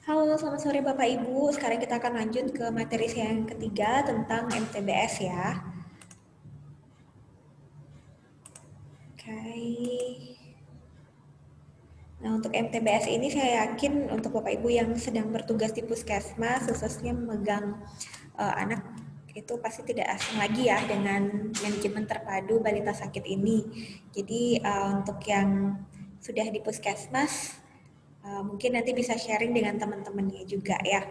Halo, selamat sore Bapak Ibu. Sekarang kita akan lanjut ke materi yang ketiga tentang MTBS ya. Oke. Nah, untuk MTBS ini saya yakin untuk Bapak Ibu yang sedang bertugas di Puskesmas, khususnya memegang anak itu pasti tidak asing lagi ya dengan manajemen terpadu balita sakit ini. Jadi untuk yang sudah di Puskesmas, mungkin nanti bisa sharing dengan teman-temannya juga ya.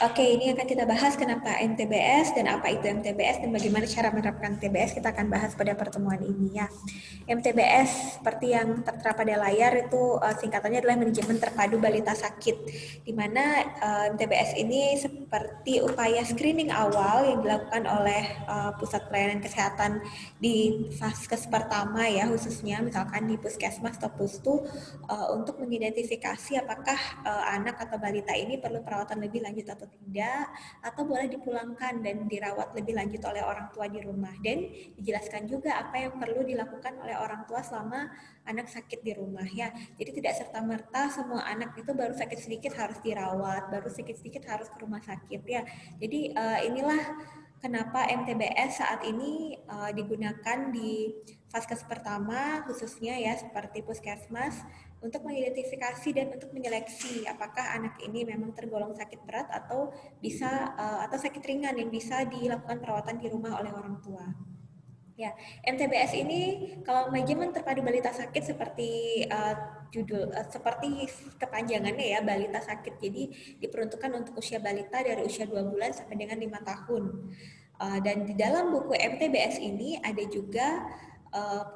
Oke, ini akan kita bahas kenapa MTBS dan apa itu MTBS dan bagaimana cara menerapkan MTBS. Kita akan bahas pada pertemuan ini ya. MTBS seperti yang tertera pada layar itu singkatannya adalah manajemen terpadu balita sakit, di mana MTBS ini seperti upaya screening awal yang dilakukan oleh pusat pelayanan kesehatan di vaskes pertama ya, khususnya misalkan di puskesmas atau pustu untuk mengidentifikasi apakah anak atau balita ini perlu perawatan lebih lanjut atau tidak, atau boleh dipulangkan dan dirawat lebih lanjut oleh orang tua di rumah, dan dijelaskan juga apa yang perlu dilakukan oleh orang tua selama anak sakit di rumah ya. Jadi tidak serta-merta semua anak itu baru sakit sedikit harus dirawat, baru sakit sedikit harus ke rumah sakit ya. Jadi inilah kenapa MTBS saat ini digunakan di vaskes pertama khususnya ya seperti puskesmas untuk mengidentifikasi dan untuk menyeleksi apakah anak ini memang tergolong sakit berat atau bisa atau sakit ringan yang bisa dilakukan perawatan di rumah oleh orang tua. Ya, MTBS ini kalau manajemen terpadu balita sakit seperti seperti kepanjangannya ya, balita sakit. Jadi diperuntukkan untuk usia balita dari usia 2 bulan sampai dengan 5 tahun. Dan di dalam buku MTBS ini ada juga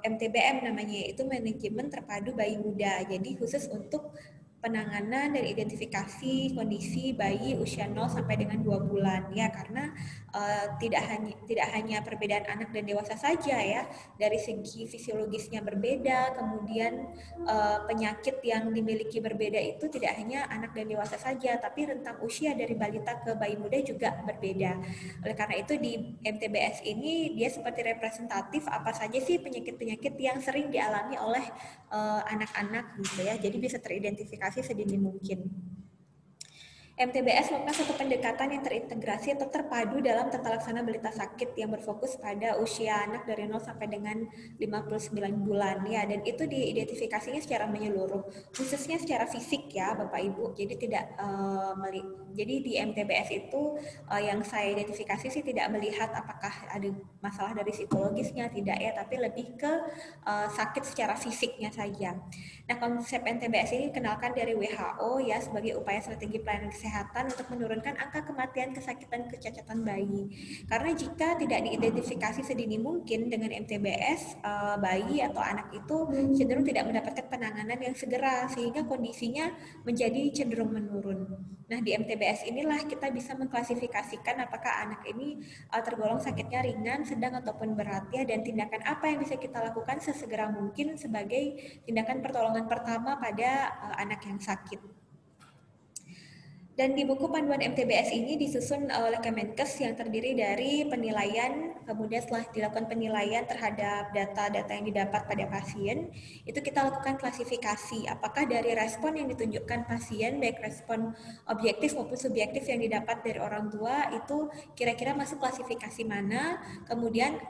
MTBM namanya, itu manajemen terpadu bayi muda. Jadi khusus untuk penanganan dan identifikasi kondisi bayi usia 0 sampai dengan 2 bulan ya, karena tidak hanya perbedaan anak dan dewasa saja ya, dari segi fisiologisnya berbeda, kemudian penyakit yang dimiliki berbeda itu tidak hanya anak dan dewasa saja, tapi rentang usia dari balita ke bayi muda juga berbeda. Oleh karena itu di MTBS ini dia seperti representatif apa saja sih penyakit-penyakit yang sering dialami oleh anak-anak gitu ya. Jadi bisa teridentifikasi sedini mungkin. MTBS merupakan satu pendekatan yang terintegrasi atau terpadu dalam tata laksana balita sakit yang berfokus pada usia anak dari 0 sampai dengan 59 bulan ya, dan itu diidentifikasinya secara menyeluruh, khususnya secara fisik ya Bapak Ibu. Jadi tidak jadi di MTBS itu yang saya identifikasi sih tidak melihat apakah ada masalah dari psikologisnya, tidak ya, tapi lebih ke sakit secara fisiknya saja. Nah, konsep NTBS ini dikenalkan dari WHO ya sebagai upaya strategi pelayanan kesehatan untuk menurunkan angka kematian, kesakitan, kecacatan bayi. Karena jika tidak diidentifikasi sedini mungkin dengan MTBS, bayi atau anak itu cenderung tidak mendapatkan penanganan yang segera sehingga kondisinya menjadi cenderung menurun. Nah, di MTBS inilah kita bisa mengklasifikasikan apakah anak ini tergolong sakitnya ringan, sedang ataupun berat ya, dan tindakan apa yang bisa kita lakukan sesegera mungkin sebagai tindakan pertolongan pertama pada anak yang sakit. Dan di buku panduan MTBS ini disusun oleh Kemenkes yang terdiri dari penilaian, kemudian setelah dilakukan penilaian terhadap data-data yang didapat pada pasien, itu kita lakukan klasifikasi apakah dari respon yang ditunjukkan pasien, baik respon objektif maupun subjektif yang didapat dari orang tua, itu kira-kira masuk klasifikasi mana, kemudian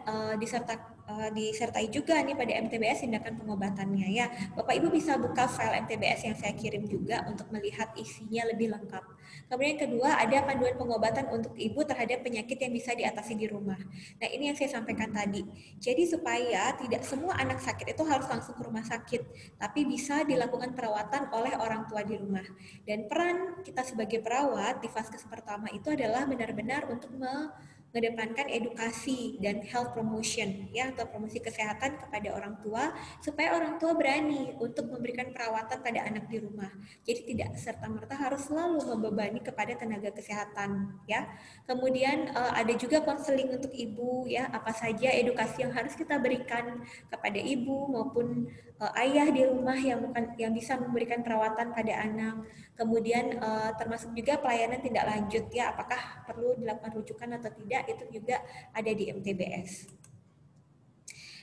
disertai juga nih pada MTBS tindakan pengobatannya ya. Bapak Ibu bisa buka file MTBS yang saya kirim juga untuk melihat isinya lebih lengkap. Kemudian yang kedua ada panduan pengobatan untuk ibu terhadap penyakit yang bisa diatasi di rumah. Nah, ini yang saya sampaikan tadi. Jadi supaya tidak semua anak sakit itu harus langsung ke rumah sakit, tapi bisa dilakukan perawatan oleh orang tua di rumah. Dan peran kita sebagai perawat di vaskes pertama itu adalah benar-benar untuk mengedepankan edukasi dan health promotion ya, atau promosi kesehatan kepada orang tua supaya orang tua berani untuk memberikan perawatan pada anak di rumah. Jadi tidak serta-merta harus selalu membebani kepada tenaga kesehatan ya. Kemudian ada juga konseling untuk ibu ya, apa saja edukasi yang harus kita berikan kepada ibu maupun ayah di rumah yang bisa memberikan perawatan pada anak. Kemudian termasuk juga pelayanan tindak lanjut ya, apakah perlu dilakukan rujukan atau tidak, itu juga ada di MTBS.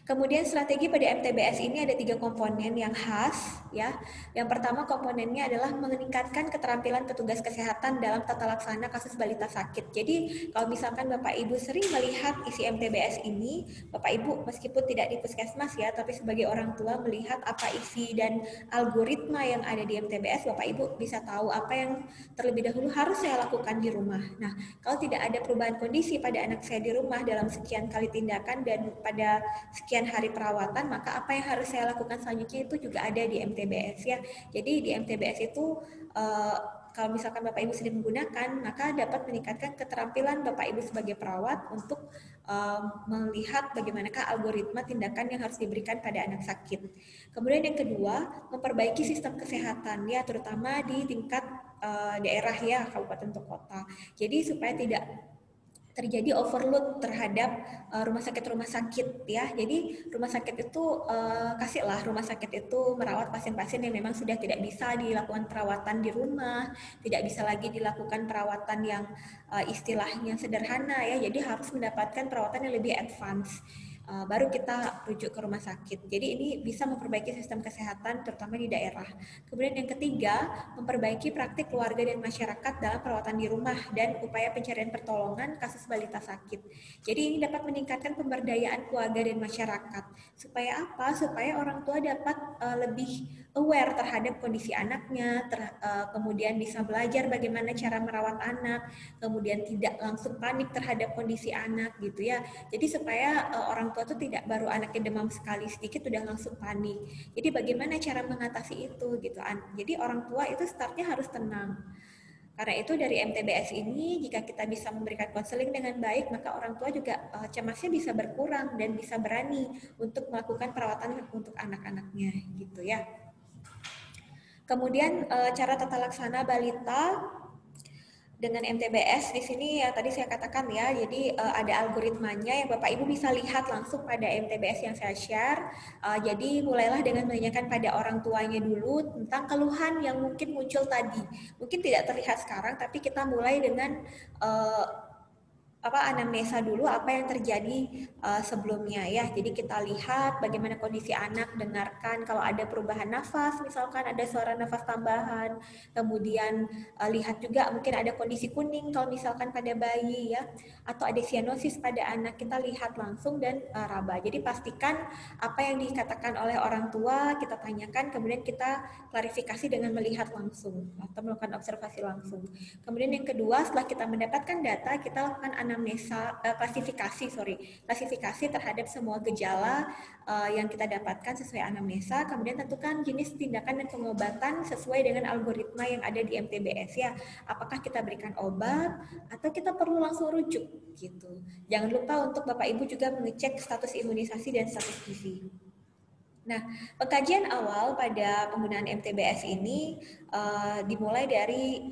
Kemudian strategi pada MTBS ini ada 3 komponen yang khas ya. Yang pertama komponennya adalah meningkatkan keterampilan petugas kesehatan dalam tata laksana kasus balita sakit. Jadi kalau misalkan Bapak Ibu sering melihat isi MTBS ini, Bapak Ibu meskipun tidak di puskesmas ya, tapi sebagai orang tua melihat apa isi dan algoritma yang ada di MTBS, Bapak Ibu bisa tahu apa yang terlebih dahulu harus saya lakukan di rumah. Nah, kalau tidak ada perubahan kondisi pada anak saya di rumah dalam sekian kali tindakan dan pada sekian hari perawatan, maka apa yang harus saya lakukan selanjutnya itu juga ada di MTBS ya. Jadi di MTBS itu kalau misalkan Bapak Ibu sedang menggunakan, maka dapat meningkatkan keterampilan Bapak Ibu sebagai perawat untuk melihat bagaimanakah algoritma tindakan yang harus diberikan pada anak sakit. Kemudian yang kedua, memperbaiki sistem kesehatan ya, terutama di tingkat daerah ya, kabupaten atau kota. Jadi supaya tidak terjadi overload terhadap rumah sakit ya. Jadi rumah sakit itu kasihlah rumah sakit itu merawat pasien-pasien yang memang sudah tidak bisa dilakukan perawatan di rumah, tidak bisa lagi dilakukan perawatan yang istilahnya sederhana ya. Jadi harus mendapatkan perawatan yang lebih advance. Baru kita rujuk ke rumah sakit. Jadi ini bisa memperbaiki sistem kesehatan terutama di daerah. Kemudian yang ketiga, memperbaiki praktik keluarga dan masyarakat dalam perawatan di rumah dan upaya pencarian pertolongan kasus balita sakit. Jadi ini dapat meningkatkan pemberdayaan keluarga dan masyarakat. Supaya apa? Supaya orang tua dapat lebih aware terhadap kondisi anaknya, kemudian bisa belajar bagaimana cara merawat anak, kemudian tidak langsung panik terhadap kondisi anak gitu ya. Jadi supaya orang tua tuh tidak baru anaknya demam sekali sedikit udah langsung panik. Jadi bagaimana cara mengatasi itu gitu. Jadi orang tua itu startnya harus tenang. Karena itu dari MTBS ini jika kita bisa memberikan konseling dengan baik, maka orang tua juga cemasnya bisa berkurang dan bisa berani untuk melakukan perawatan untuk anak-anaknya gitu ya. Kemudian cara tata laksana balita dengan MTBS di sini ya tadi saya katakan ya, jadi ada algoritmanya yang Bapak Ibu bisa lihat langsung pada MTBS yang saya share. Jadi mulailah dengan menanyakan pada orang tuanya dulu tentang keluhan yang mungkin muncul tadi. Mungkin tidak terlihat sekarang, tapi kita mulai dengan anamnesa dulu apa yang terjadi sebelumnya ya. Jadi kita lihat bagaimana kondisi anak, dengarkan kalau ada perubahan nafas, misalkan ada suara nafas tambahan. Kemudian lihat juga mungkin ada kondisi kuning kalau misalkan pada bayi ya, atau ada sianosis pada anak, kita lihat langsung dan raba. Jadi pastikan apa yang dikatakan oleh orang tua kita tanyakan, kemudian kita klarifikasi dengan melihat langsung atau melakukan observasi langsung. Kemudian yang kedua, setelah kita mendapatkan data, kita lakukan klasifikasi terhadap semua gejala yang kita dapatkan sesuai anamnesa. Kemudian tentukan jenis tindakan dan pengobatan sesuai dengan algoritma yang ada di MTBS ya. Apakah kita berikan obat atau kita perlu langsung rujuk gitu. Jangan lupa untuk Bapak Ibu juga mengecek status imunisasi dan status gizi. Nah, pengkajian awal pada penggunaan MTBS ini dimulai dari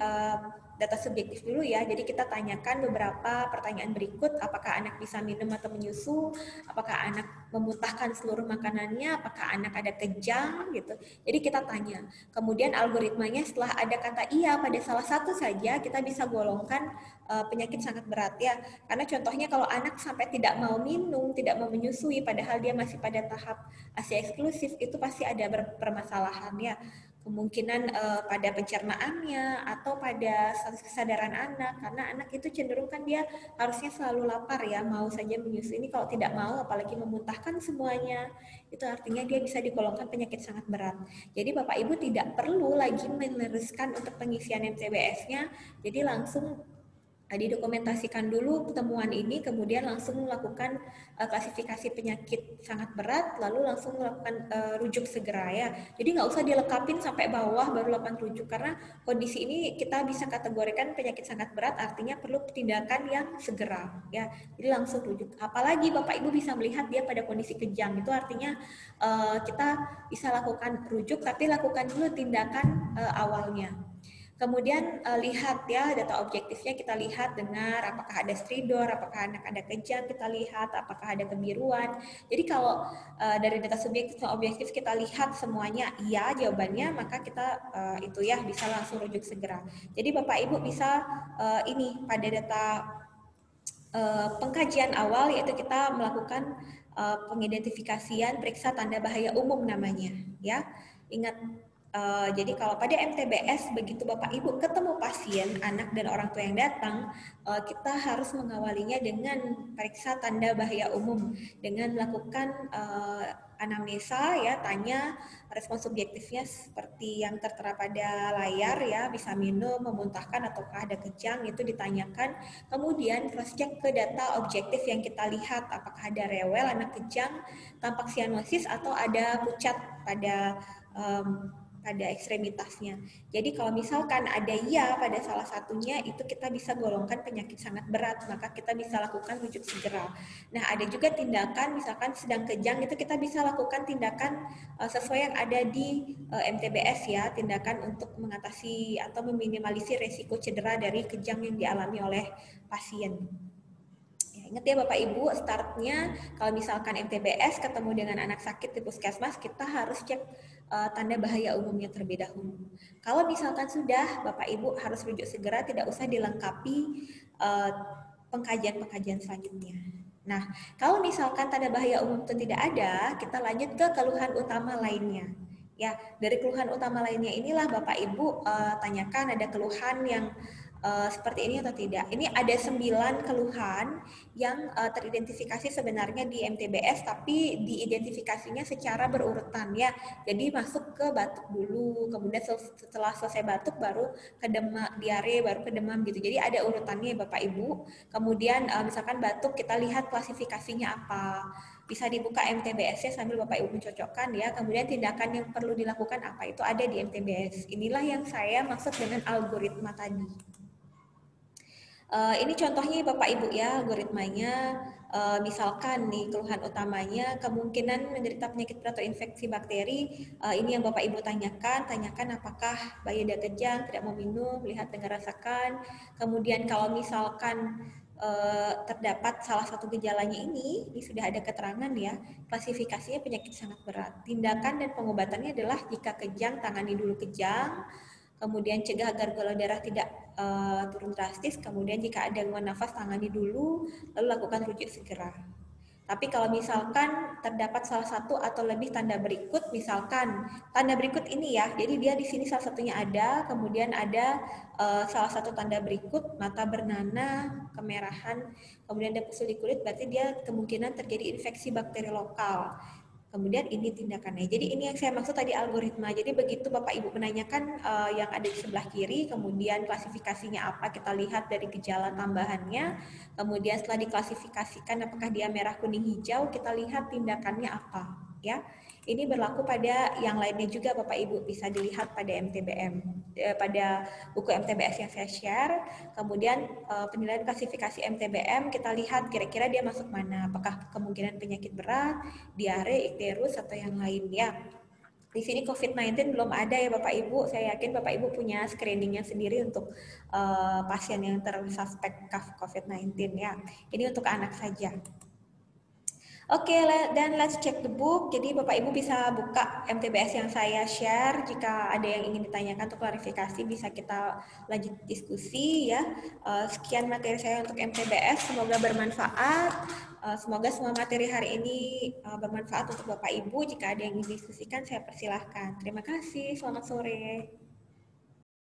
data subjektif dulu ya. Jadi kita tanyakan beberapa pertanyaan berikut, apakah anak bisa minum atau menyusu, apakah anak memuntahkan seluruh makanannya, apakah anak ada kejang gitu. Jadi kita tanya. Kemudian algoritmanya setelah ada kata iya pada salah satu saja, kita bisa golongkan penyakit sangat berat ya. Karena contohnya kalau anak sampai tidak mau minum, tidak mau menyusui padahal dia masih pada tahap ASI eksklusif, itu pasti ada permasalahan ya. Kemungkinan pada pencernaannya atau pada kesadaran anak, karena anak itu cenderung kan dia harusnya selalu lapar ya, mau saja menyusui. Ini kalau tidak mau apalagi memuntahkan semuanya, itu artinya dia bisa digolongkan penyakit sangat berat. Jadi Bapak Ibu tidak perlu lagi meneruskan untuk pengisian MTBS-nya, jadi langsung didokumentasikan dulu temuan ini, kemudian langsung melakukan klasifikasi penyakit sangat berat, lalu langsung melakukan rujuk segera ya. Jadi nggak usah dilengkapin sampai bawah baru lakukan rujuk, karena kondisi ini kita bisa kategorikan penyakit sangat berat, artinya perlu tindakan yang segera ya. Jadi langsung rujuk. Apalagi Bapak Ibu bisa melihat dia pada kondisi kejang, itu artinya kita bisa lakukan rujuk, tapi lakukan dulu tindakan awalnya. Kemudian lihat ya data objektifnya, kita lihat dengar apakah ada stridor, apakah anak ada kejang, kita lihat apakah ada kebiruan. Jadi kalau dari data subjektif dan objektif kita lihat semuanya iya jawabannya, maka kita itu ya bisa langsung rujuk segera. Jadi Bapak Ibu bisa ini pada data pengkajian awal, yaitu kita melakukan pengidentifikasian periksa tanda bahaya umum namanya, ya. Ingat, jadi kalau pada MTBS begitu Bapak Ibu ketemu pasien, anak dan orang tua yang datang, kita harus mengawalinya dengan periksa tanda bahaya umum dengan melakukan anamnesa, ya, tanya respon subjektifnya seperti yang tertera pada layar, ya, bisa minum, memuntahkan ataukah ada kejang, itu ditanyakan. Kemudian cross check ke data objektif yang kita lihat, apakah ada rewel, anak kejang, tampak sianosis atau ada pucat pada ekstremitasnya. Jadi kalau misalkan ada iya pada salah satunya, itu kita bisa golongkan penyakit sangat berat, maka kita bisa lakukan rujuk segera. Nah, ada juga tindakan misalkan sedang kejang, itu kita bisa lakukan tindakan sesuai yang ada di MTBS, ya, tindakan untuk mengatasi atau meminimalisir resiko cedera dari kejang yang dialami oleh pasien. Ya, ingat ya Bapak Ibu, startnya kalau misalkan MTBS ketemu dengan anak sakit di puskesmas, kita harus cek tanda bahaya umumnya terlebih dahulu. Kalau misalkan sudah, Bapak Ibu harus rujuk segera, tidak usah dilengkapi pengkajian-pengkajian selanjutnya. Nah, kalau misalkan tanda bahaya umum itu tidak ada, kita lanjut ke keluhan utama lainnya. Ya, dari keluhan utama lainnya inilah Bapak Ibu tanyakan ada keluhan yang seperti ini atau tidak. Ini ada 9 keluhan yang teridentifikasi sebenarnya di MTBS, tapi diidentifikasinya secara berurutan, ya. Jadi masuk ke batuk dulu, kemudian setelah selesai batuk baru ke demam, diare, baru ke demam gitu. Jadi ada urutannya Bapak Ibu. Kemudian misalkan batuk, kita lihat klasifikasinya apa. Bisa dibuka MTBS-nya sambil Bapak Ibu mencocokkan, ya. Kemudian tindakan yang perlu dilakukan apa, itu ada di MTBS. Inilah yang saya maksud dengan algoritma tadi. Ini contohnya Bapak Ibu, ya, algoritmanya. Misalkan nih keluhan utamanya kemungkinan menderita penyakit berat atau infeksi bakteri. Ini yang Bapak Ibu tanyakan apakah bayi ada kejang, tidak mau minum, lihat dengar rasakan. Kemudian kalau misalkan terdapat salah satu gejalanya ini sudah ada keterangan, ya, klasifikasinya penyakit sangat berat. Tindakan dan pengobatannya adalah jika kejang, tangani dulu kejang, kemudian cegah agar gula darah tidak turun drastis, kemudian jika ada gangguan nafas tangani dulu, lalu lakukan rujuk segera. Tapi kalau misalkan terdapat salah satu atau lebih tanda berikut, misalkan tanda berikut ini, ya, jadi dia di sini salah satunya ada, kemudian ada salah satu tanda berikut, mata bernanah, kemerahan, kemudian ada pusul di kulit, berarti dia kemungkinan terjadi infeksi bakteri lokal. Kemudian ini tindakannya. Jadi ini yang saya maksud tadi algoritma. Jadi begitu Bapak Ibu menanyakan yang ada di sebelah kiri, kemudian klasifikasinya apa, kita lihat dari gejala tambahannya. Kemudian setelah diklasifikasikan apakah dia merah, kuning, hijau, kita lihat tindakannya apa, ya. Ini berlaku pada yang lainnya juga Bapak Ibu, bisa dilihat pada MTBM, pada buku MTBS yang saya share. Kemudian penilaian klasifikasi MTBM, kita lihat kira-kira dia masuk mana, apakah kemungkinan penyakit berat, diare, ikterus, atau yang lainnya. Di sini COVID-19 belum ada, ya Bapak Ibu. Saya yakin Bapak Ibu punya screeningnya sendiri untuk pasien yang tersuspek COVID-19, ya. Ini untuk anak saja. Oke, dan let's check the book. Jadi Bapak Ibu bisa buka MTBS yang saya share. Jika ada yang ingin ditanyakan atau klarifikasi, bisa kita lanjut diskusi, ya. Sekian materi saya untuk MTBS. Semoga bermanfaat. Semoga semua materi hari ini bermanfaat untuk Bapak Ibu. Jika ada yang ingin didiskusikan, saya persilahkan. Terima kasih. Selamat sore.